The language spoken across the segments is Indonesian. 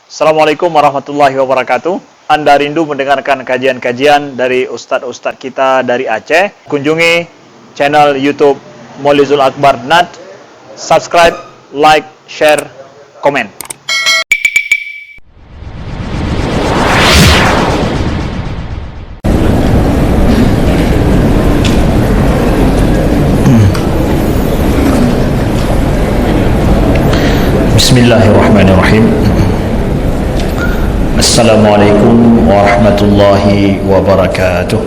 Assalamualaikum warahmatullahi wabarakatuh. Anda rindu mendengarkan kajian-kajian dari ustadz-ustadz kita dari Aceh? Kunjungi channel YouTube Maulizul Akbar NAD. Subscribe, like, share, komen. Bismillahirrahmanirrahim. Assalamualaikum warahmatullahi wabarakatuh.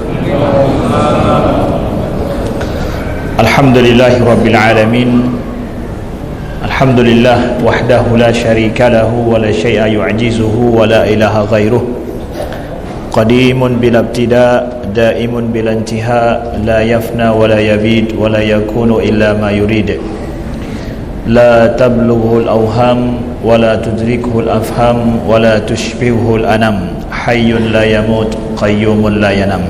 Alhamdulillahi rabbil alamin. Alhamdulillah wahdahu la syarika lahu wa la syai'a yu'jizuhu wa la ilaha ghairuh. Qadimun bila ibtida, daimun bila intiha, la yafna wa la yabid wa la yakunu illa ma yurid. La tablughu al-awham wa la tudrikhu al-afham wa la tushbihuhu al-anam. Hayyun la yamut, qayyumun la yanam.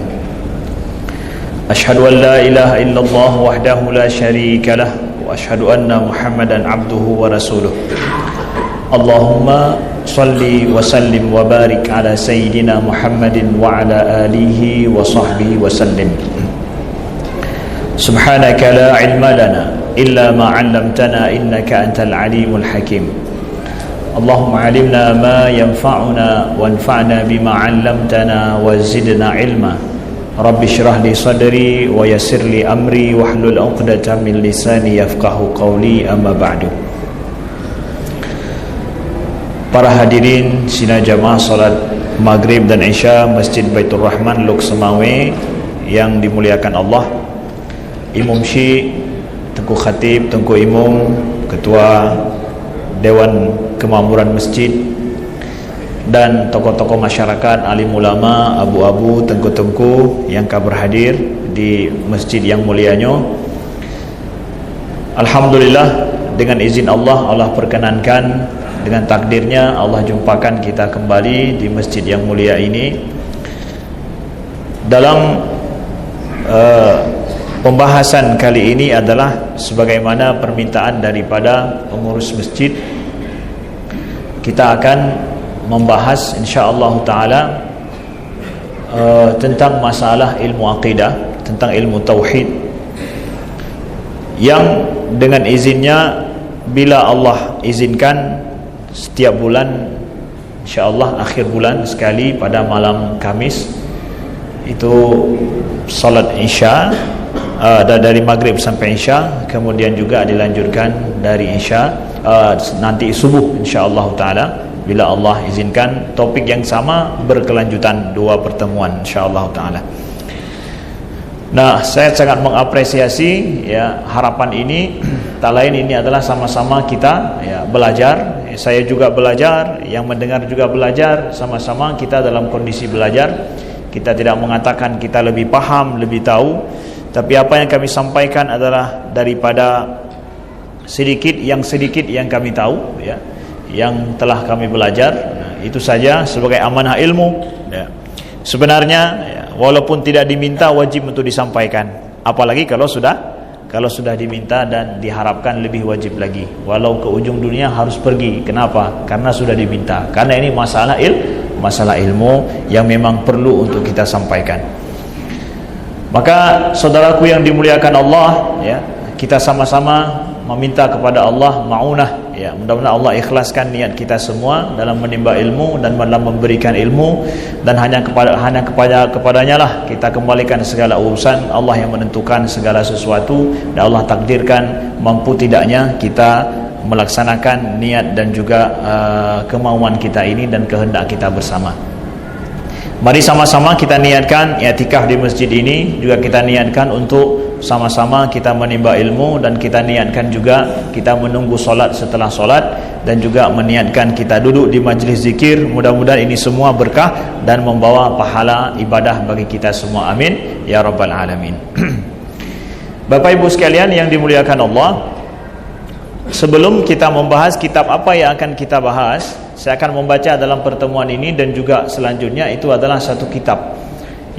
Ashhadu an la ilaha illallah wahdahu la syarika lah, wa ashhadu anna Muhammadan abduhu wa rasuluh. Allahumma salli wa sallim wa barik ala sayyidina Muhammadin wa ala alihi wa sahbihi wa sallim. Subhanaka la ilma lana illa ma 'allamtana innaka antal alimul hakim. Allahumma 'allimna ma yanfa'una wanfa'na bima 'allamtana wa zidna ilma. Rabbi shrah li sadri wa yassir li amri wahlul 'uqdatam min lisani yafqahu qawli, amma ba'du. Para hadirin sidang jamaah salat Maghrib dan Isya Masjid Baitur Rahman Luk Semawe yang dimuliakan Allah, Imam Syekh Tengku Khatib, Tengku Imam, Ketua Dewan Kemakmuran Masjid, dan tokoh-tokoh masyarakat, alim ulama, abu-abu, tengku-tengku yang berhadir di masjid yang mulianya. Alhamdulillah, dengan izin Allah, Allah perkenankan, dengan takdirnya Allah jumpakan kita kembali di masjid yang mulia ini dalam pembahasan kali ini adalah sebagaimana permintaan daripada pengurus masjid. Kita akan membahas insyaallah taala tentang masalah ilmu akidah, tentang ilmu tauhid, yang dengan izinnya bila Allah izinkan setiap bulan insyaallah akhir bulan sekali pada malam Kamis itu salat Isya, dari maghrib sampai Isya, kemudian juga dilanjutkan dari Isya nanti subuh insyaallah taala bila Allah izinkan, topik yang sama berkelanjutan, dua pertemuan insyaallah taala. Nah, saya sangat mengapresiasi ya harapan ini. Tak lain ini adalah sama-sama kita ya belajar. Saya juga belajar, yang mendengar juga belajar, sama-sama kita dalam kondisi belajar. Kita tidak mengatakan kita lebih paham, lebih tahu, tapi apa yang kami sampaikan adalah daripada sedikit yang kami tahu ya, yang telah kami belajar. Nah, itu saja sebagai amanah ilmu ya. Sebenarnya ya, walaupun tidak diminta, wajib untuk disampaikan, apalagi kalau sudah diminta dan diharapkan lebih wajib lagi, walau ke ujung dunia harus pergi. Kenapa? Karena sudah diminta, karena ini masalah ilmu yang memang perlu untuk kita sampaikan. Maka saudaraku yang dimuliakan Allah ya, kita sama-sama meminta kepada Allah ma'unah ya, mudah-mudahan Allah ikhlaskan niat kita semua dalam menimba ilmu dan dalam memberikan ilmu, dan hanya kepadanya lah kita kembalikan segala urusan. Allah yang menentukan segala sesuatu, dan Allah takdirkan mampu tidaknya kita melaksanakan niat dan juga kemauan kita ini dan kehendak kita bersama. Mari sama-sama kita niatkan i'tikaf di masjid ini, juga kita niatkan untuk sama-sama kita menimba ilmu, dan kita niatkan juga kita menunggu solat setelah solat, dan juga meniatkan kita duduk di majlis zikir. Mudah-mudahan ini semua berkah dan membawa pahala ibadah bagi kita semua, amin ya rabbal alamin. Bapak ibu sekalian yang dimuliakan Allah, sebelum kita membahas kitab apa yang akan kita bahas, saya akan membaca dalam pertemuan ini dan juga selanjutnya, itu adalah satu kitab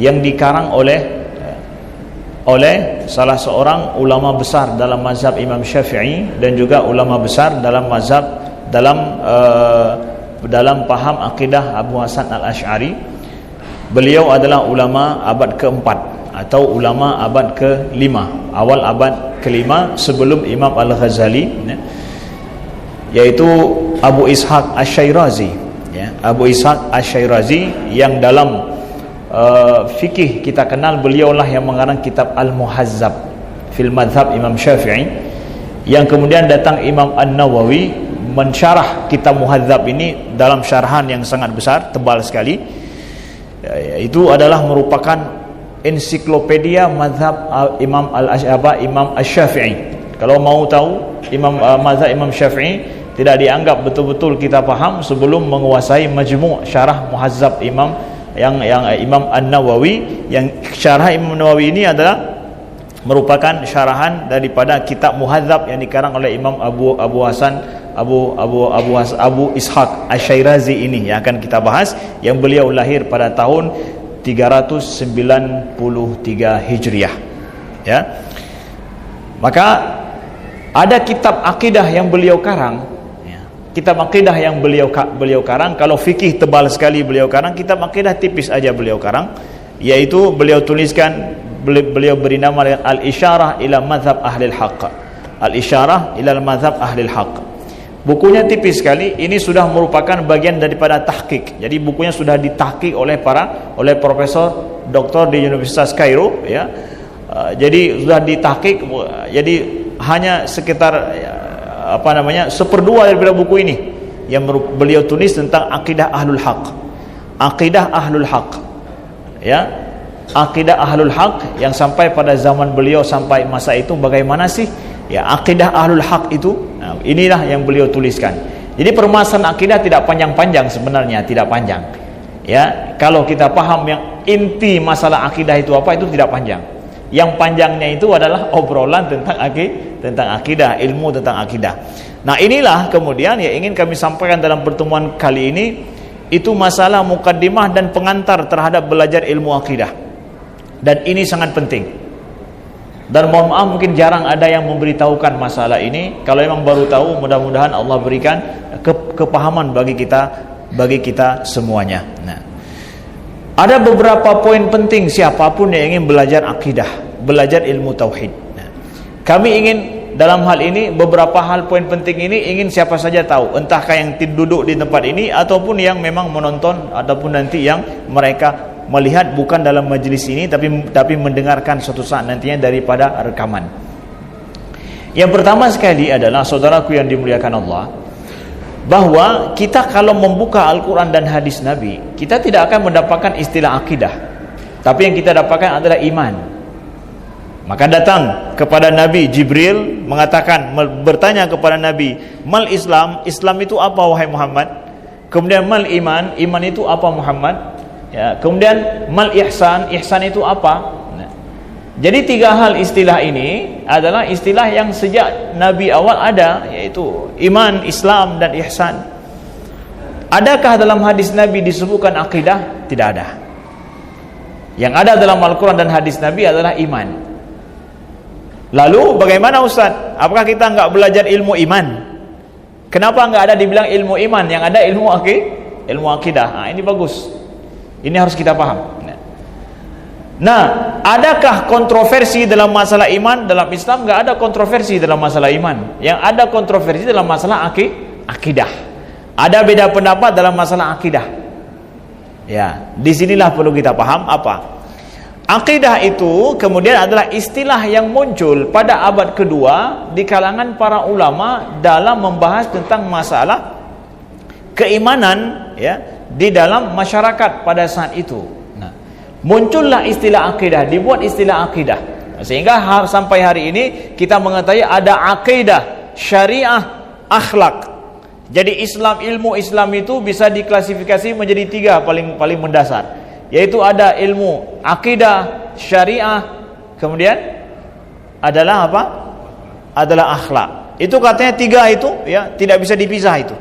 yang dikarang oleh salah seorang ulama besar dalam mazhab Imam Syafi'i, dan juga ulama besar dalam mazhab dalam paham akidah Abu Hasan al-Asy'ari. Beliau adalah ulama abad keempat atau ulama abad ke-5, awal abad ke-5 sebelum Imam Al-Ghazali, yaitu Abu Ishaq Asy-Syairazi, Abu Ishaq Asy-Syairazi yang dalam fikih kita kenal beliaulah yang mengarang kitab Al-Muhazzab fil Madhab Imam Syafi'i, yang kemudian datang Imam An-Nawawi mensyarah kitab Muhazzab ini dalam syarahan yang sangat besar, tebal sekali. Itu adalah merupakan ensiklopedia mazhab Imam Asy-Syafi'i. Kalau mau tahu mazhab Imam Syafi'i, tidak dianggap betul-betul kita paham sebelum menguasai majmu' syarah Muhazzab Imam An-Nawawi. Yang syarah Imam Nawawi ini adalah merupakan syarahan daripada kitab Muhazzab yang dikarang oleh Imam Abu Ishaq Asy-Syairazi ini yang akan kita bahas, yang beliau lahir pada tahun 393 Hijriah, ya. Maka ada kitab akidah yang beliau karang, ya. Kitab akidah yang beliau karang, kalau fikih tebal sekali beliau karang, kitab akidah tipis aja beliau karang, yaitu beliau tuliskan, beliau beri nama dengan Al-Isyarah ila Madhab Ahlil Haqq. Al-Isyarah ila Madhab Ahlil Haqq. Bukunya tipis sekali, ini sudah merupakan bagian daripada tahqiq. Jadi bukunya sudah ditahqiq oleh profesor doktor di Universitas Kairo, ya. Jadi sudah ditahqiq, jadi hanya sekitar seperdua daripada buku ini yang beliau tulis tentang akidah Ahlul Haqq. Akidah Ahlul Haqq, ya. Akidah Ahlul Haqq yang sampai pada zaman beliau sampai masa itu bagaimana sih? Ya, akidah Ahlul Haqq itu, nah, inilah yang beliau tuliskan. Jadi permasalahan akidah tidak panjang-panjang sebenarnya, tidak panjang. Ya, kalau kita paham yang inti masalah akidah itu apa, itu tidak panjang. Yang panjangnya itu adalah obrolan tentang akidah, ilmu tentang akidah. Nah, inilah kemudian yang ingin kami sampaikan dalam pertemuan kali ini, itu masalah mukaddimah dan pengantar terhadap belajar ilmu akidah. Dan ini sangat penting. Dan mohon maaf mungkin jarang ada yang memberitahukan masalah ini. Kalau memang baru tahu, mudah-mudahan Allah berikan kepahaman bagi kita semuanya. Nah, ada beberapa poin penting siapapun yang ingin belajar akidah, belajar ilmu tauhid. Nah, kami ingin dalam hal ini beberapa hal poin penting ini ingin siapa saja tahu, entahkah yang duduk di tempat ini ataupun yang memang menonton ataupun nanti yang mereka melihat bukan dalam majlis ini tapi mendengarkan suatu saat nantinya daripada rekaman. Yang pertama sekali adalah, saudaraku yang dimuliakan Allah, bahwa kita kalau membuka Al-Quran dan hadis Nabi, kita tidak akan mendapatkan istilah akidah, tapi yang kita dapatkan adalah iman. Maka datang kepada Nabi Jibril mengatakan, bertanya kepada Nabi, mal Islam, Islam itu apa wahai Muhammad? Kemudian mal iman, iman itu apa Muhammad? Ya, kemudian mal ihsan, ihsan itu apa? Nah, jadi tiga hal istilah ini adalah istilah yang sejak Nabi awal ada, yaitu iman, Islam dan ihsan. Adakah dalam hadis Nabi disebutkan akidah? Tidak ada. Yang ada dalam Al-Quran dan hadis Nabi adalah iman. Lalu bagaimana Ustaz? Apakah kita enggak belajar ilmu iman? Kenapa enggak ada dibilang ilmu iman? Yang ada ilmu akidah. Nah, ini bagus. Ini harus kita paham. Nah, adakah kontroversi dalam masalah iman? Dalam Islam enggak ada kontroversi dalam masalah iman. Yang ada kontroversi dalam masalah akidah. Ada beda pendapat dalam masalah akidah. Ya, disinilah perlu kita paham apa. Akidah itu kemudian adalah istilah yang muncul pada abad kedua di kalangan para ulama dalam membahas tentang masalah keimanan, ya, di dalam masyarakat pada saat itu. Nah, muncullah istilah akidah, dibuat istilah akidah, sehingga sampai hari ini kita mengetahui ada akidah, syariah, akhlak. Jadi ilmu Islam itu bisa diklasifikasi menjadi tiga paling mendasar, yaitu ada ilmu akidah, syariah, kemudian adalah apa? Adalah akhlak. Itu katanya tiga itu, ya, tidak bisa dipisah itu,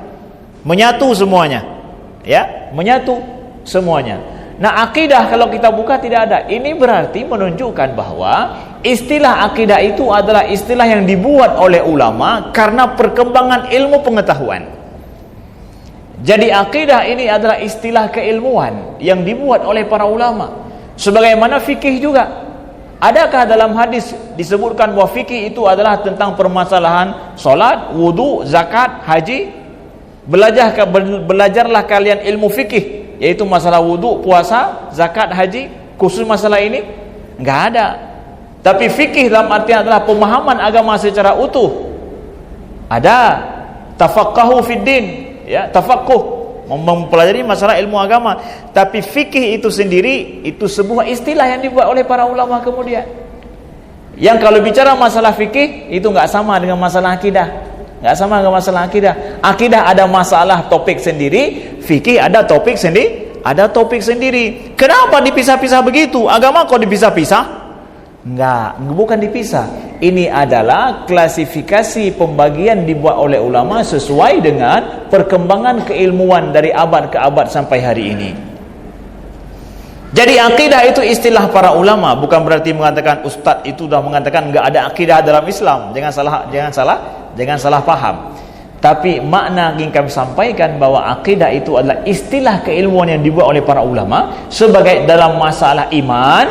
menyatu semuanya. Ya, menyatu semuanya. Nah, akidah kalau kita buka tidak ada. Ini berarti menunjukkan bahwa istilah akidah itu adalah istilah yang dibuat oleh ulama karena perkembangan ilmu pengetahuan. Jadi akidah ini adalah istilah keilmuan yang dibuat oleh para ulama. Sebagaimana fikih juga. Adakah dalam hadis disebutkan bahwa fikih itu adalah tentang permasalahan solat, wudu, zakat, haji? Belajarlah kalian ilmu fikih, yaitu masalah wudu, puasa, zakat, haji, khusus masalah ini? Enggak ada. Tapi fikih dalam artian adalah pemahaman agama secara utuh. Ada tafaqahu fid din, ya, tafaqquh, mempelajari masalah ilmu agama. Tapi fikih itu sendiri itu sebuah istilah yang dibuat oleh para ulama kemudian. Yang kalau bicara masalah fikih itu enggak sama dengan masalah akidah. Enggak sama dengan masalah akidah. Akidah ada masalah topik sendiri, fikih ada topik sendiri, ada topik sendiri. Kenapa dipisah-pisah begitu? Agama kok dipisah-pisah? Enggak, bukan dipisah. Ini adalah klasifikasi pembagian dibuat oleh ulama sesuai dengan perkembangan keilmuan dari abad ke abad sampai hari ini. Jadi akidah itu istilah para ulama, bukan berarti mengatakan ustaz itu sudah mengatakan enggak ada akidah dalam Islam. Jangan salah paham. Tapi makna yang kami sampaikan bahwa akidah itu adalah istilah keilmuan yang dibuat oleh para ulama sebagai dalam masalah iman,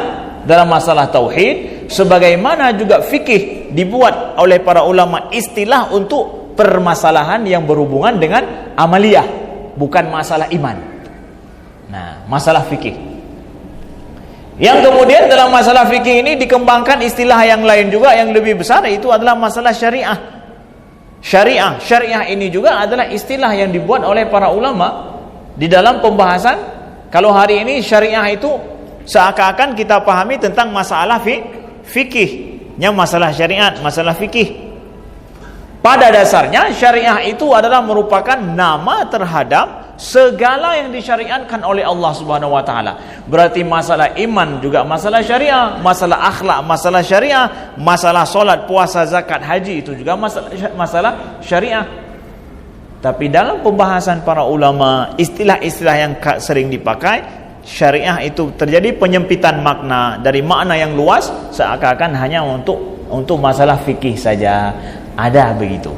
dalam masalah tauhid, sebagaimana juga fikih dibuat oleh para ulama istilah untuk permasalahan yang berhubungan dengan amaliyah, bukan masalah iman. Nah, masalah fikih. Yang kemudian dalam masalah fikih ini dikembangkan istilah yang lain juga yang lebih besar, itu adalah masalah syariah. Syariah ini juga adalah istilah yang dibuat oleh para ulama di dalam pembahasan. Kalau hari ini syariah itu seakan-akan kita pahami tentang masalah fikihnya, masalah syariat, masalah fikih. Pada dasarnya syariah itu adalah merupakan nama terhadap segala yang disyariatkan oleh Allah Subhanahu wa taala. Berarti masalah iman juga masalah syariah, masalah akhlak masalah syariah, masalah solat, puasa, zakat, haji itu juga masalah syariah. Tapi dalam pembahasan para ulama, istilah-istilah yang sering dipakai, syariah itu terjadi penyempitan makna dari makna yang luas seakan-akan hanya untuk masalah fikih saja. Ada begitu.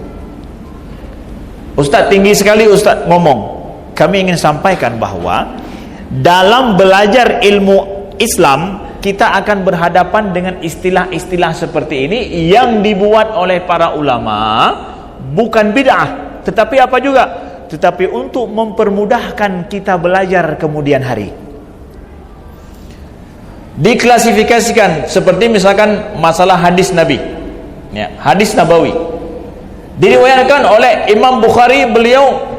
Ustaz tinggi sekali Ustaz ngomong. Kami ingin sampaikan bahwa dalam belajar ilmu Islam kita akan berhadapan dengan istilah-istilah seperti ini yang dibuat oleh para ulama, bukan bid'ah, tetapi apa juga? Tetapi untuk mempermudahkan kita belajar kemudian hari. Diklasifikasikan seperti misalkan masalah hadis Nabi, ya, hadis Nabawi. Diriwayatkan oleh Imam Bukhari, beliau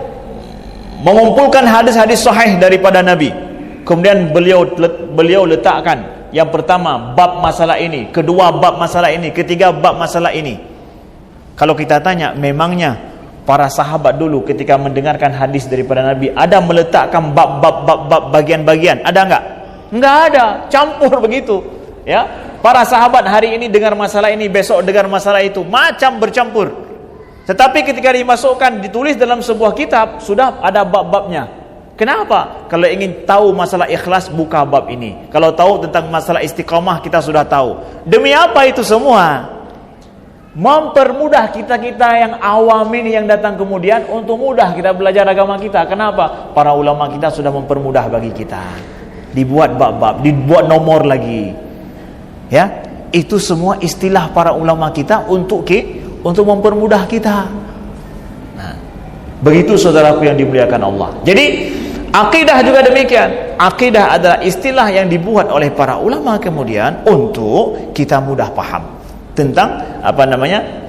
mengumpulkan hadis-hadis sahih daripada Nabi. Kemudian beliau letakkan yang pertama bab masalah ini, kedua bab masalah ini, ketiga bab masalah ini. Kalau kita tanya, memangnya para sahabat dulu ketika mendengarkan hadis daripada Nabi ada meletakkan bab bagian-bagian? Ada enggak? Enggak ada, campur begitu, ya. Para sahabat hari ini dengar masalah ini, besok dengar masalah itu, macam bercampur. Tetapi ketika dimasukkan, ditulis dalam sebuah kitab, sudah ada bab-babnya. Kenapa? Kalau ingin tahu masalah ikhlas, buka bab ini. Kalau tahu tentang masalah istiqamah, kita sudah tahu. Demi apa itu semua? Mempermudah kita-kita yang awam ini yang datang kemudian untuk mudah kita belajar agama kita. Kenapa? Para ulama kita sudah mempermudah bagi kita. Dibuat bab-bab, dibuat nomor lagi. Ya, itu semua istilah para ulama kita untuk mempermudah kita. Nah, begitu saudaraku yang dimuliakan Allah. Jadi akidah juga demikian. Akidah adalah istilah yang dibuat oleh para ulama kemudian untuk kita mudah paham tentang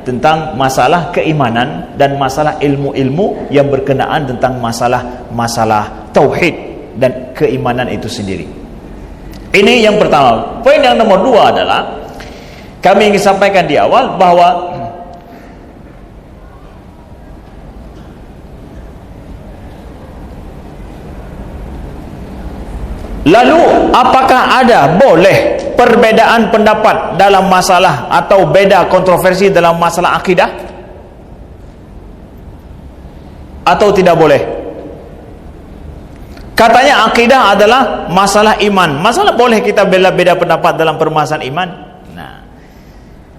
tentang masalah keimanan dan masalah ilmu-ilmu yang berkenaan tentang masalah tauhid dan keimanan itu sendiri. Ini yang pertama. Poin yang nomor 2 adalah kami ingin sampaikan di awal bahwa lalu apakah ada boleh perbedaan pendapat dalam masalah atau beda kontroversi dalam masalah akidah? Atau tidak boleh? Katanya akidah adalah masalah iman. Masalah boleh kita beda pendapat dalam permasalahan iman? Nah,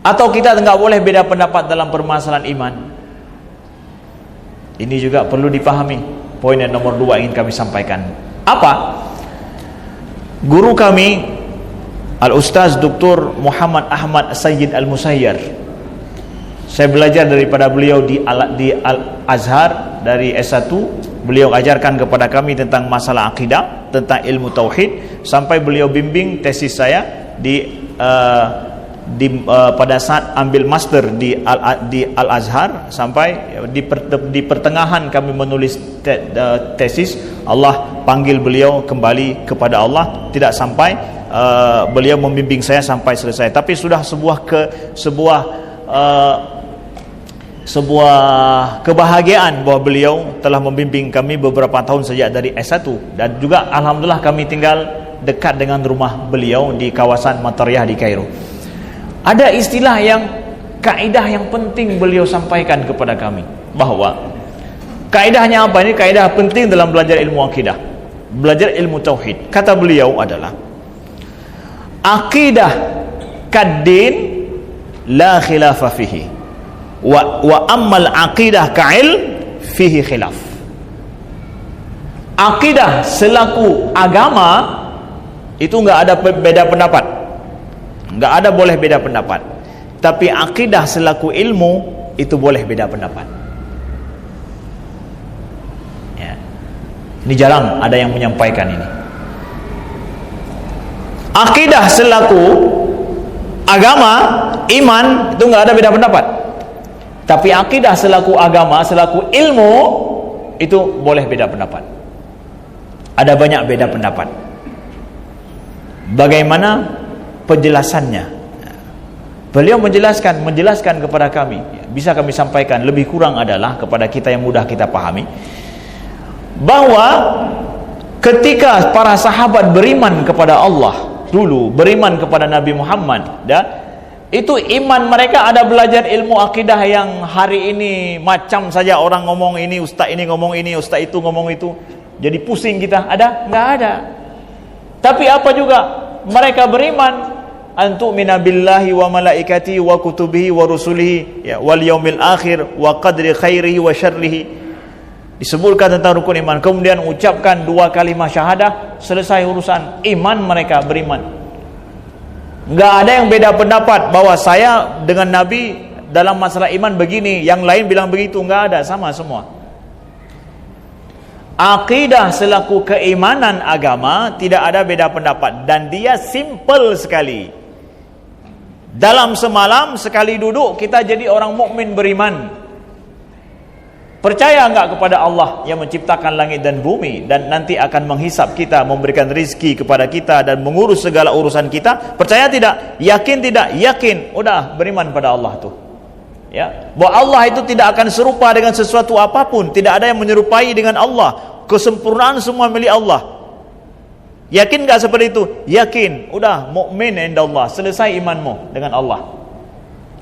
atau kita enggak boleh beda pendapat dalam permasalahan iman? Ini juga perlu dipahami, poin yang nomor 2 ingin kami sampaikan. Apa? Guru kami Al-Ustaz Dr. Muhammad Ahmad Sayyid Al-Musayyar, saya belajar daripada beliau di Al-Azhar dari S1. Beliau ajarkan kepada kami tentang masalah akidah, tentang ilmu tauhid, sampai beliau bimbing tesis saya pada saat ambil master di Al-Azhar. Sampai di pertengahan kami menulis tesis, Allah panggil beliau kembali kepada Allah, tidak sampai beliau membimbing saya sampai selesai. Tapi sudah sebuah kebahagiaan bahwa beliau telah membimbing kami beberapa tahun sejak dari S1, dan juga alhamdulillah kami tinggal dekat dengan rumah beliau di kawasan Matariyah di Kairo. Ada istilah kaidah yang penting beliau sampaikan kepada kami, bahwa kaidahnya apa? Ini kaidah penting dalam belajar ilmu akidah, belajar ilmu tauhid. Kata beliau adalah, aqidah kaddin la khilafa fihi, wa ammal aqidah ka'il fihi khilaf. Akidah selaku agama itu enggak ada beda pendapat, enggak ada boleh beda pendapat. Tapi akidah selaku ilmu itu boleh beda pendapat. Ya. Ini jarang ada yang menyampaikan ini. Akidah selaku agama, iman, itu enggak ada beda pendapat. Tapi akidah selaku agama, selaku ilmu, itu boleh beda pendapat. Ada banyak beda pendapat. Bagaimana penjelasannya? Beliau menjelaskan kepada kami, bisa kami sampaikan, lebih kurang adalah kepada kita yang mudah kita pahami, bahwa ketika para sahabat beriman kepada Allah dulu, beriman kepada Nabi Muhammad, itu iman mereka ada belajar ilmu akidah yang hari ini macam saja orang ngomong ini, ustaz ini ngomong ini, ustaz itu ngomong itu, jadi pusing kita. Ada? Enggak ada. Tapi apa juga mereka beriman, antu'mina billahi wa malaikatihi wa kutubihi wa rusulihi, ya, wal yaumil akhir wa qadri khairihi wa syarrihi. Disebutkan tentang rukun iman, kemudian ucapkan 2 kalimat syahadah, selesai urusan. Iman mereka beriman. Enggak ada yang beda pendapat bahwa saya dengan Nabi dalam masalah iman begini, yang lain bilang begitu. Enggak ada, sama semua. Akidah selaku keimanan agama tidak ada beda pendapat, dan dia simple sekali. Dalam semalam sekali duduk kita jadi orang mukmin beriman. Percaya enggak kepada Allah yang menciptakan langit dan bumi, dan nanti akan menghisap kita, memberikan rizki kepada kita, dan mengurus segala urusan kita? Percaya tidak? Yakin tidak? Yakin. Udah, beriman pada Allah tuh. Ya, bahwa Allah itu tidak akan serupa dengan sesuatu apapun, tidak ada yang menyerupai dengan Allah. Kesempurnaan semua milik Allah. Yakin enggak seperti itu? Yakin. Udah, mukmin indallah. Selesai imanmu dengan Allah.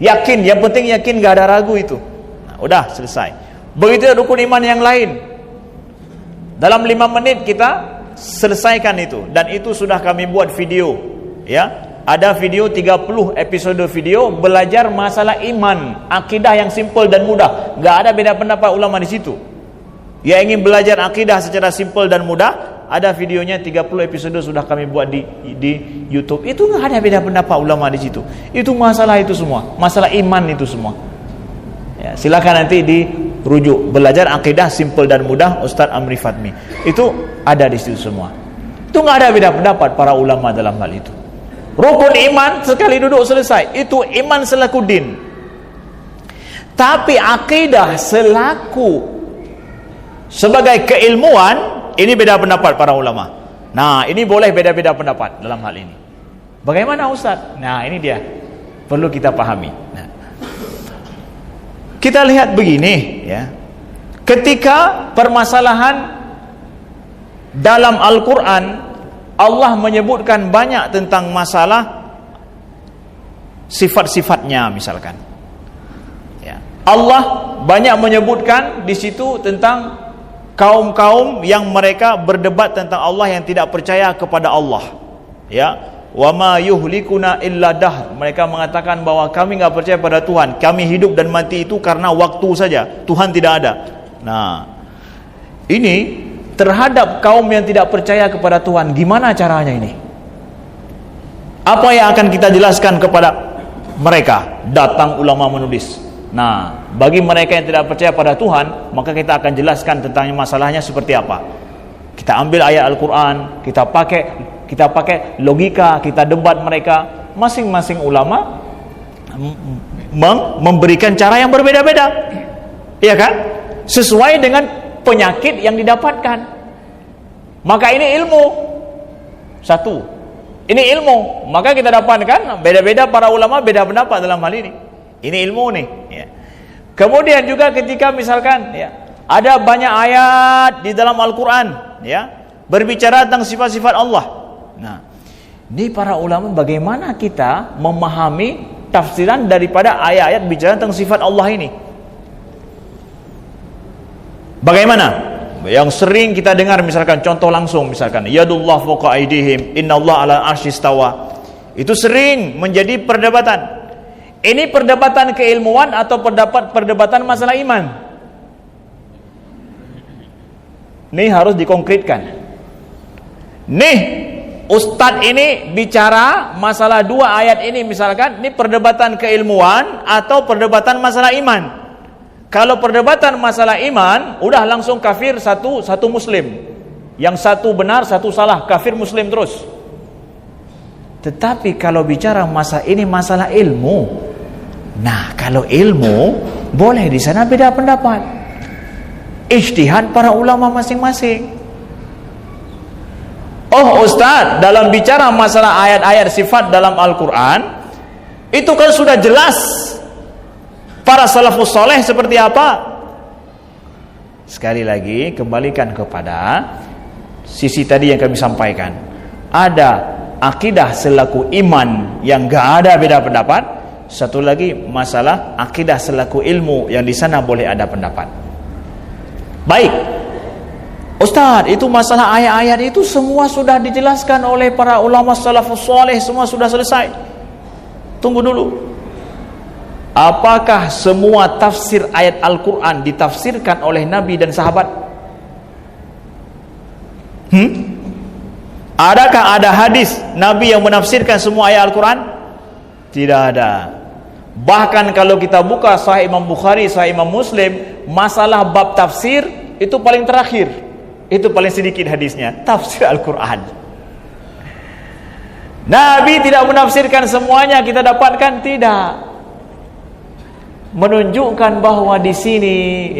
Yakin, yang penting yakin, enggak ada ragu itu. Nah, udah selesai. Begitu rukun iman yang lain. Dalam 5 menit kita selesaikan itu, dan itu sudah kami buat video. Ya, ada video 30 episode video belajar masalah iman, akidah yang simple dan mudah. Enggak ada beda pendapat ulama di situ. Ya, ingin belajar akidah secara simple dan mudah, ada videonya 30 episode sudah kami buat di YouTube. Itu enggak ada beda pendapat ulama di situ. Itu masalah itu semua, masalah iman itu semua. Ya, silakan nanti dirujuk belajar akidah simple dan mudah Ustaz Amri Fatmi. Itu ada di situ semua. Itu enggak ada beda pendapat para ulama dalam hal itu. Rukun iman sekali duduk selesai. Itu iman selaku din. Tapi akidah selaku sebagai keilmuan, ini beda pendapat para ulama. Nah, ini boleh beda-beda pendapat dalam hal ini. Bagaimana Ustaz? Nah, ini dia perlu kita pahami. Nah, kita lihat begini, ya. Ketika permasalahan dalam Al-Quran, Allah menyebutkan banyak tentang masalah sifat-sifatnya, misalkan. Ya. Allah banyak menyebutkan di situ tentang kaum-kaum yang mereka berdebat tentang Allah, yang tidak percaya kepada Allah. Ya. Wa ma yuhlikuna illa dahr. Mereka mengatakan bahwa kami enggak percaya pada Tuhan. Kami hidup dan mati itu karena waktu saja. Tuhan tidak ada. Nah, Ini terhadap kaum yang tidak percaya kepada Tuhan, gimana caranya ini? Apa yang akan kita jelaskan kepada mereka? Datang ulama menulis. Nah, bagi mereka yang tidak percaya pada Tuhan, maka kita akan jelaskan tentang masalahnya seperti apa. Kita ambil ayat Al-Quran, kita pakai logika, kita debat mereka. Masing-masing ulama memberikan cara yang berbeda-beda, iya kan? Sesuai dengan penyakit yang didapatkan. Maka ini ilmu. Satu, ini ilmu. Maka kita dapatkan beda-beda para ulama, beda pendapat dalam hal ini. Ini ilmu nih, ya. Kemudian juga ketika misalkan, ya, ada banyak ayat di dalam Al-Quran, ya, berbicara tentang sifat-sifat Allah. Nah, ini para ulama bagaimana kita memahami tafsiran daripada ayat-ayat bicara tentang sifat Allah ini? Bagaimana? Yang sering kita dengar misalkan contoh langsung, misalkan yadullah fawqa aydihim, innallaha ala arsyistawa. Itu sering menjadi perdebatan. Ini perdebatan keilmuan atau perdebatan masalah iman? Ini harus dikonkretkan. Nih, Ustadz ini bicara masalah dua ayat ini, misalkan ini perdebatan keilmuan atau perdebatan masalah iman. Kalau perdebatan masalah iman, udah langsung kafir satu muslim. Yang satu benar, satu salah, kafir muslim terus. Tetapi kalau bicara masalah ilmu, nah kalau ilmu boleh di sana beda pendapat. Ijtihad para ulama masing-masing. Oh Ustaz, dalam bicara masalah ayat-ayat sifat dalam Al-Quran, itu kan sudah jelas para salafus soleh seperti apa. Sekali lagi kembalikan kepada sisi tadi yang kami sampaikan. Ada akidah selaku iman yang gak ada beda pendapat. Satu lagi masalah akidah selaku ilmu yang di sana boleh ada pendapat. Baik, Ustaz, itu masalah ayat-ayat itu semua sudah dijelaskan oleh para ulama salafus soleh, semua sudah selesai. Tunggu dulu. Apakah semua tafsir ayat Al-Quran ditafsirkan oleh Nabi dan sahabat? Adakah ada hadis Nabi yang menafsirkan semua ayat Al-Quran? Tidak ada. Bahkan kalau kita buka Sahih Imam Bukhari, Sahih Imam Muslim, masalah bab tafsir itu paling terakhir. Itu paling sedikit hadisnya, tafsir Al-Quran. Nabi tidak menafsirkan semuanya, kita dapatkan tidak. Menunjukkan bahwa di sini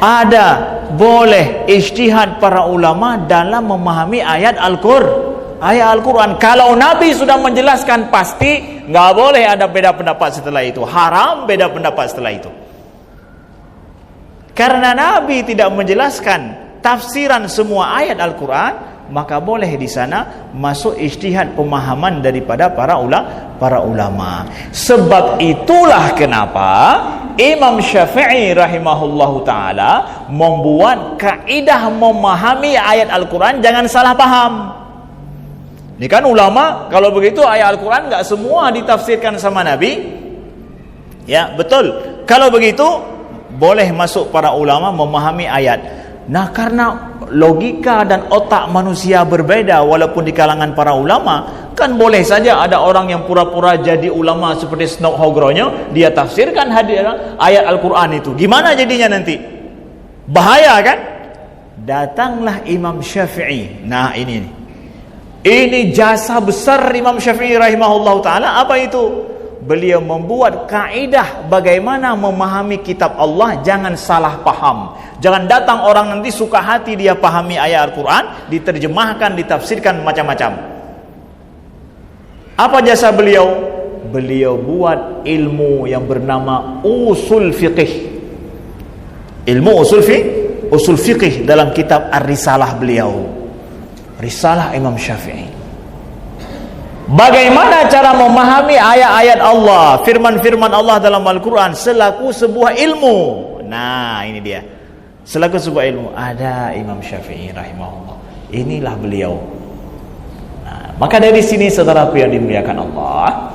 ada boleh ijtihad para ulama dalam memahami ayat Al-Quran. Kalau Nabi sudah menjelaskan, pasti nggak boleh ada beda pendapat setelah itu. Haram beda pendapat setelah itu. Karena Nabi tidak menjelaskan tafsiran semua ayat Al-Quran, maka boleh di sana masuk ijtihad pemahaman daripada para ulama. Sebab itulah kenapa Imam Syafi'i rahimahullahu ta'ala membuat kaidah memahami ayat Al-Quran jangan salah paham. Ini kan ulama, kalau begitu ayat Al-Quran gak semua ditafsirkan sama Nabi. Ya, betul. Kalau begitu, boleh masuk para ulama memahami ayat. Nah, karena logika dan otak manusia berbeda walaupun di kalangan para ulama, kan boleh saja ada orang yang pura-pura jadi ulama seperti Snok Hogronyo, dia tafsirkan ayat Al-Quran itu. Gimana jadinya nanti? Bahaya kan? Datanglah Imam Syafi'i. Nah, ini jasa besar Imam Syafi'i rahimahullah ta'ala. Apa itu? Beliau membuat kaidah bagaimana memahami kitab Allah, jangan salah paham. Jangan datang orang nanti suka hati dia pahami ayat Al-Quran, diterjemahkan, ditafsirkan macam-macam. Apa jasa beliau? Beliau buat ilmu yang bernama usul fiqih. Ilmu usul fiqih dalam kitab Ar-Risalah beliau. Risalah Imam Syafi'i. Bagaimana cara memahami ayat-ayat Allah, firman-firman Allah dalam Al-Quran selaku sebuah ilmu. Nah, ini dia. Selaku sebuah ilmu. Ada Imam Syafi'i rahimahullah. Inilah beliau. Nah, maka dari sini saudaraku yang dimuliakan Allah,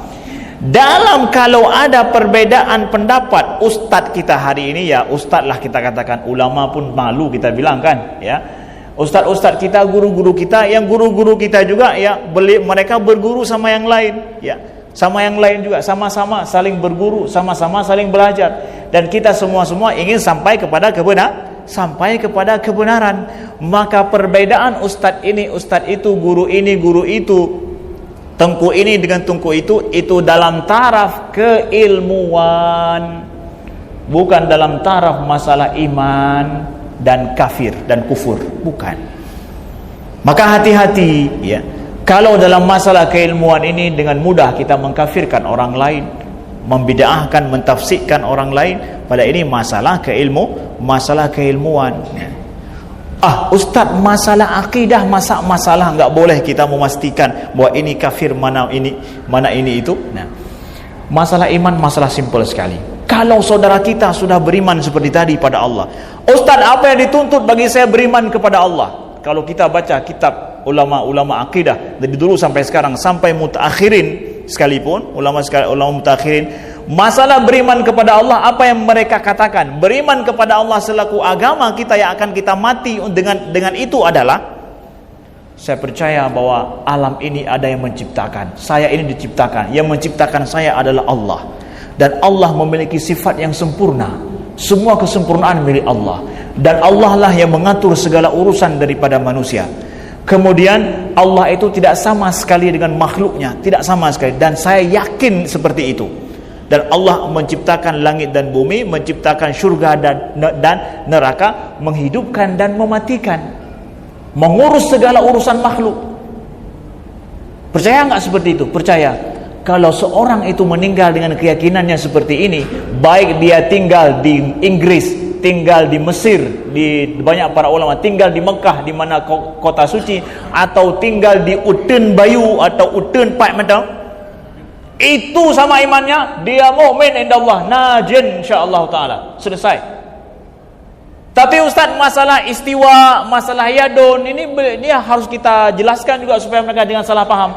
dalam kalau ada perbedaan pendapat ustaz kita hari ini, ya ustaz lah kita katakan, ulama pun malu kita bilang kan, ya ustaz-ustaz kita, guru-guru kita, yang guru-guru kita juga ya mereka berguru sama yang lain, ya sama yang lain juga, sama-sama saling berguru, sama-sama saling belajar, dan kita semua ingin sampai kepada kebenaran. Maka perbedaan ustaz ini, ustaz itu, guru ini, guru itu, tengku ini dengan tengku itu dalam taraf keilmuan, bukan dalam taraf masalah iman dan kafir dan kufur, bukan. Maka hati-hati, ya. Kalau dalam masalah keilmuan ini dengan mudah kita mengkafirkan orang lain, membid'ahkan, mentafsirkan orang lain, pada ini masalah keilmuan. Ya. Ustaz, masalah akidah, masalah enggak boleh kita memastikan bahwa ini kafir, mana ini itu. Nah, masalah iman masalah simpel sekali. Kalau saudara kita sudah beriman seperti tadi pada Allah, ustaz, apa yang dituntut bagi saya beriman kepada Allah? Kalau kita baca kitab ulama-ulama akidah dari dulu sampai sekarang, sampai mutaakhirin sekalipun, ulama mutaakhirin, masalah beriman kepada Allah, apa yang mereka katakan? Beriman kepada Allah selaku agama kita yang akan kita mati dengan itu adalah, saya percaya bahwa alam ini ada yang menciptakan, saya ini diciptakan, yang menciptakan saya adalah Allah, dan Allah memiliki sifat yang sempurna, semua kesempurnaan milik Allah, dan Allah lah yang mengatur segala urusan daripada manusia. Kemudian Allah itu tidak sama sekali dengan makhluknya, tidak sama sekali, dan saya yakin seperti itu. Dan Allah menciptakan langit dan bumi, menciptakan syurga dan neraka, menghidupkan dan mematikan, mengurus segala urusan makhluk. Percaya enggak seperti itu? Percaya. Kalau seorang itu meninggal dengan keyakinannya seperti ini, baik dia tinggal di Inggris, tinggal di Mesir, di banyak para ulama tinggal di Mekah, di mana kota suci, atau tinggal di Uten Bayu atau Uten Pak Mentang, itu sama imannya, dia mukmin indallah, najin insyaallah taala, selesai. Tapi ustaz, masalah istiwa, masalah yadun ini harus kita jelaskan juga supaya mereka jangan salah paham.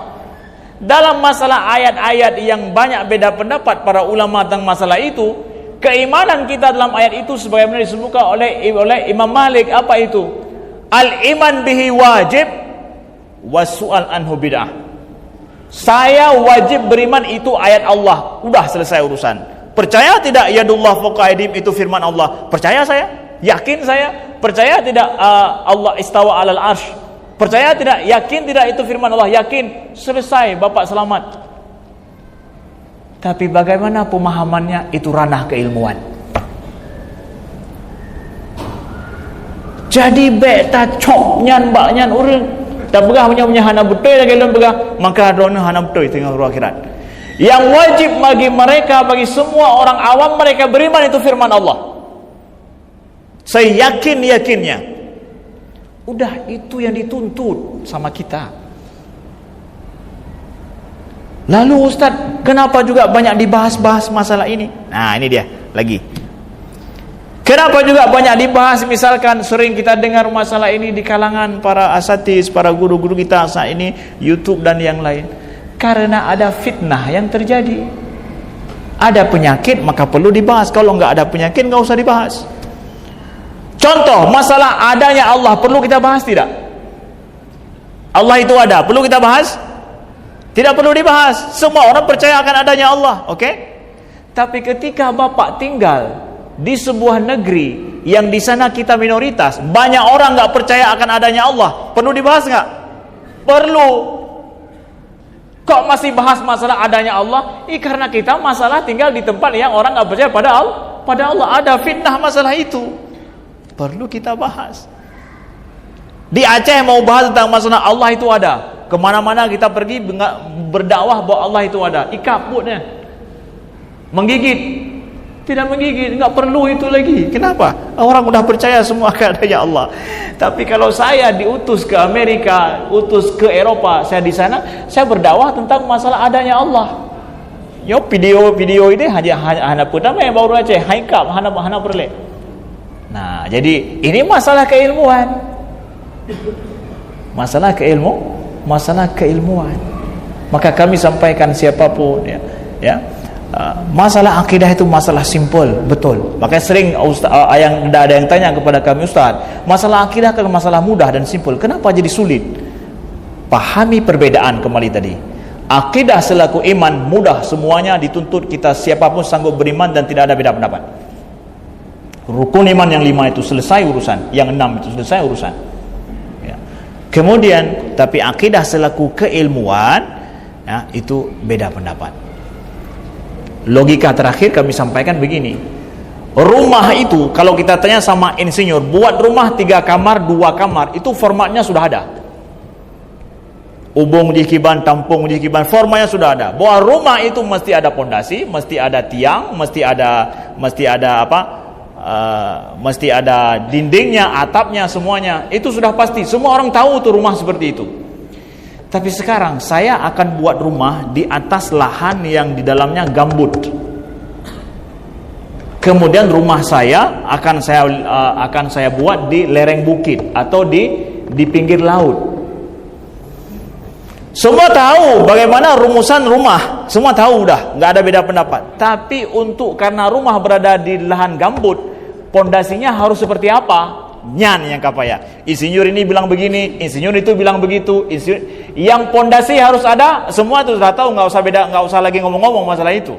Dalam masalah ayat-ayat yang banyak beda pendapat para ulama tentang masalah itu, keimanan kita dalam ayat itu sebagaimana disebutkan oleh Imam Malik, apa itu? Al-iman bihi wajib was-su'al anhu bid'ah. Saya wajib beriman itu ayat Allah, udah selesai urusan. Percaya tidak yadullah fawqa aydihim itu firman Allah? Percaya saya, yakin saya. Percaya tidak Allah istawa alal arsh? Percaya tidak, yakin tidak itu firman Allah? Yakin. Selesai, Bapak selamat. Tapi bagaimana pemahamannya, itu ranah keilmuan. Jadi beta cok nyan bak nyan urang tak begah punya hana betul lagi belum begah, maka drone hana betul tengah ruang akhirat. Yang wajib bagi mereka, bagi semua orang awam, mereka beriman itu firman Allah. Saya yakinnya. Udah, itu yang dituntut sama kita. Lalu Ustaz, kenapa juga banyak dibahas-bahas masalah ini? Nah, ini dia lagi. Kenapa juga banyak dibahas, misalkan sering kita dengar masalah ini di kalangan para asatis, para guru-guru kita saat ini, YouTube dan yang lain. Karena ada fitnah yang terjadi. Ada penyakit maka perlu dibahas. Kalau enggak ada penyakit enggak usah dibahas. Contoh, masalah adanya Allah, perlu kita bahas tidak? Allah itu ada, perlu kita bahas? Tidak perlu dibahas. Semua orang percaya akan adanya Allah, oke? Tapi ketika Bapak tinggal di sebuah negeri yang di sana kita minoritas, banyak orang enggak percaya akan adanya Allah, perlu dibahas enggak? Perlu. Kok masih bahas masalah adanya Allah? Karena kita masalah tinggal di tempat yang orang enggak percaya pada Allah. Ada fitnah masalah itu. Perlu kita bahas. Di Aceh mau bahas tentang masalah Allah itu ada. Kemana-mana kita pergi berdakwah bahwa Allah itu ada. Ikaputnya menggigit. Tidak menggigit, enggak perlu itu lagi. Kenapa? Orang sudah percaya semua keadanya Allah. Tapi kalau saya diutus ke Amerika, utus ke Eropa, saya di sana, saya berdakwah tentang masalah adanya Allah. Yo, video ini hanya pertama yang baru aja, haikap hana perle. Nah, jadi ini masalah keilmuan. Masalah keilmuan. Maka kami sampaikan siapapun ya, Ya, masalah akidah itu masalah simpel, betul. Makanya sering ada yang tanya kepada kami, Ustaz, masalah akidah kan masalah mudah dan simpel, kenapa jadi sulit? Pahami perbedaan kembali tadi. Akidah selaku iman mudah, semuanya dituntut kita, siapapun sanggup beriman dan tidak ada beda pendapat. Rukun iman yang 5 itu selesai urusan, yang 6 itu selesai urusan. Ya. Kemudian, tapi akidah selaku keilmuan, ya, itu beda pendapat. Logika terakhir kami sampaikan begini, rumah itu kalau kita tanya sama insinyur, buat rumah 3 kamar 2 kamar, itu formatnya sudah ada, ubung jikiban, tampung jikiban, formatnya sudah ada. Bahwa rumah itu mesti ada pondasi, mesti ada tiang, mesti ada dindingnya, atapnya, semuanya itu sudah pasti, semua orang tahu tuh rumah seperti itu. Tapi sekarang saya akan buat rumah di atas lahan yang di dalamnya gambut. Kemudian rumah saya akan saya buat di lereng bukit atau di pinggir laut. Semua tahu bagaimana rumusan rumah, semua tahu, udah nggak ada beda pendapat. Tapi karena rumah berada di lahan gambut, pondasinya harus seperti apa? Nyan yang kapaya. Insinyur ini bilang begini, insinyur itu bilang begitu. Yang pondasi harus ada, semua itu sudah tahu, nggak usah lagi ngomong-ngomong masalah itu.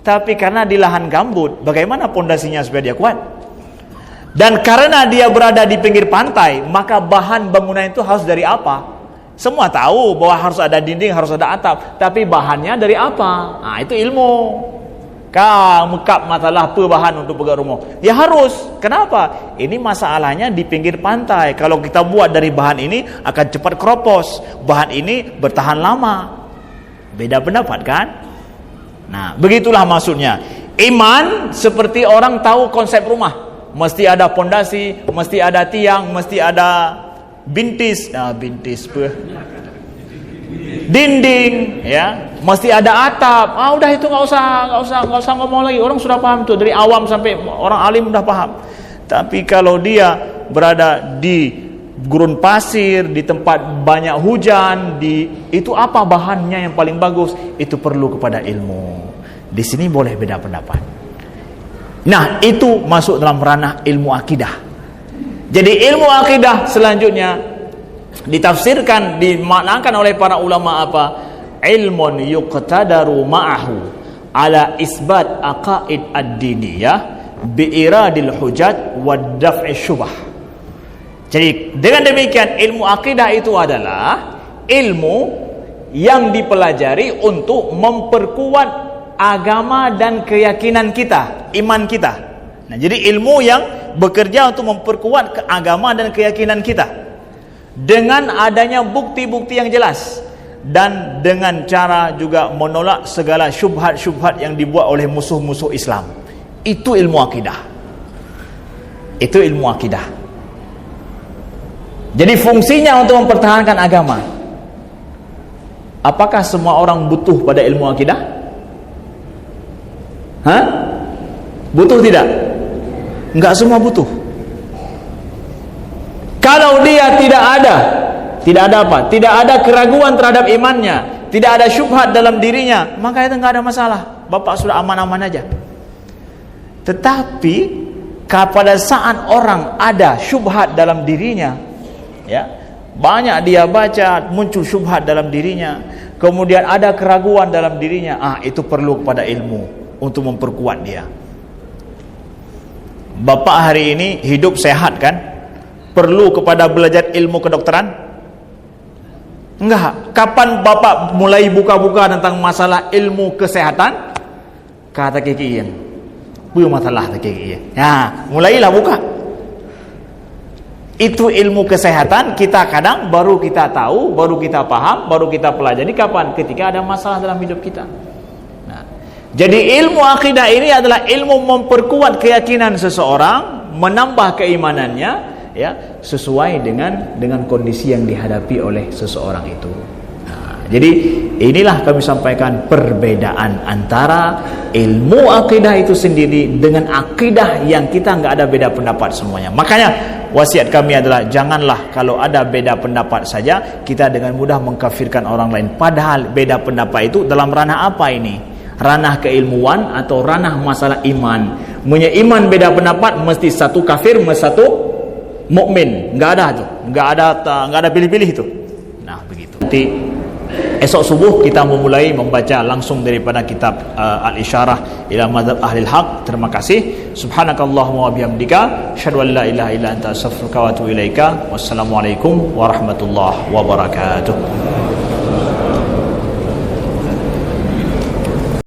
Tapi karena di lahan gambut, bagaimana pondasinya supaya dia kuat? Dan karena dia berada di pinggir pantai, maka bahan bangunan itu harus dari apa? Semua tahu bahwa harus ada dinding, harus ada atap, tapi bahannya dari apa? Nah, itu ilmu. Mekap masalah apa bahan untuk pegang rumah? Ya harus. Kenapa? Ini masalahnya di pinggir pantai. Kalau kita buat dari bahan ini akan cepat keropos. Bahan ini bertahan lama. Beda pendapat kan? Nah, begitulah maksudnya. Iman seperti orang tahu konsep rumah. Mesti ada pondasi, mesti ada tiang, mesti ada bintis. Bintis apa? Dinding, ya, mesti ada atap. Udah itu nggak usah ngomong lagi. Orang sudah paham tuh, dari awam sampai orang alim udah paham. Tapi kalau dia berada di gurun pasir, di tempat banyak hujan, itu apa bahannya yang paling bagus? Itu perlu kepada ilmu. Di sini boleh beda pendapat. Nah, itu masuk dalam ranah ilmu akidah. Jadi ilmu akidah selanjutnya ditafsirkan, dimaknakan oleh para ulama apa? Ilmun yuqtadaru ma'ahu ala isbat aqaid ad-diniyah biiradil hujat wa daf'i syubah. Jadi dengan demikian ilmu akidah itu adalah ilmu yang dipelajari untuk memperkuat agama dan keyakinan kita, iman kita. Nah, jadi ilmu yang bekerja untuk memperkuat agama dan keyakinan kita dengan adanya bukti-bukti yang jelas dan dengan cara juga menolak segala syubhat-syubhat yang dibuat oleh musuh-musuh Islam. Itu ilmu akidah. Itu ilmu akidah. Jadi fungsinya untuk mempertahankan agama. Apakah semua orang butuh pada ilmu akidah? Butuh tidak? Enggak semua butuh. Kalau dia tidak ada apa? Tidak ada keraguan terhadap imannya, tidak ada syubhat dalam dirinya, maka itu enggak ada masalah. Bapak sudah aman-aman aja. Tetapi pada saat orang ada syubhat dalam dirinya, ya, banyak dia baca, muncul syubhat dalam dirinya, kemudian ada keraguan dalam dirinya, itu perlu kepada ilmu untuk memperkuat dia. Bapak hari ini hidup sehat kan? Perlu kepada belajar ilmu kedokteran? Enggak. Kapan Bapak mulai buka-buka tentang masalah ilmu kesehatan? Kata kikian, punya masalah kikian. Mulailah buka. Itu ilmu kesehatan, kita kadang baru kita tahu, baru kita paham, baru kita pelajari kapan? Ketika ada masalah dalam hidup kita. Jadi ilmu akidah ini adalah ilmu memperkuat keyakinan seseorang, menambah keimanannya, ya, sesuai dengan kondisi yang dihadapi oleh seseorang itu. Jadi inilah kami sampaikan perbedaan antara ilmu akidah itu sendiri dengan akidah yang kita nggak ada beda pendapat semuanya. Makanya wasiat kami adalah janganlah kalau ada beda pendapat saja kita dengan mudah mengkafirkan orang lain. Padahal beda pendapat itu dalam ranah apa ini? ranah keilmuan atau ranah masalah iman. Punya iman beda pendapat, mesti satu kafir, satu mukmin. Enggak ada tu. Enggak ada pilih-pilih itu. Nah, begitu. Nanti esok subuh kita memulai membaca langsung daripada kitab Al-Isyarah ila Madzhab Ahlil Haq. Terima kasih. Subhanakallahumma wa bihamdika asyhadu an la ilaha illa anta astaghfiruka wa atubu ilaika. Wassalamualaikum warahmatullahi wabarakatuh.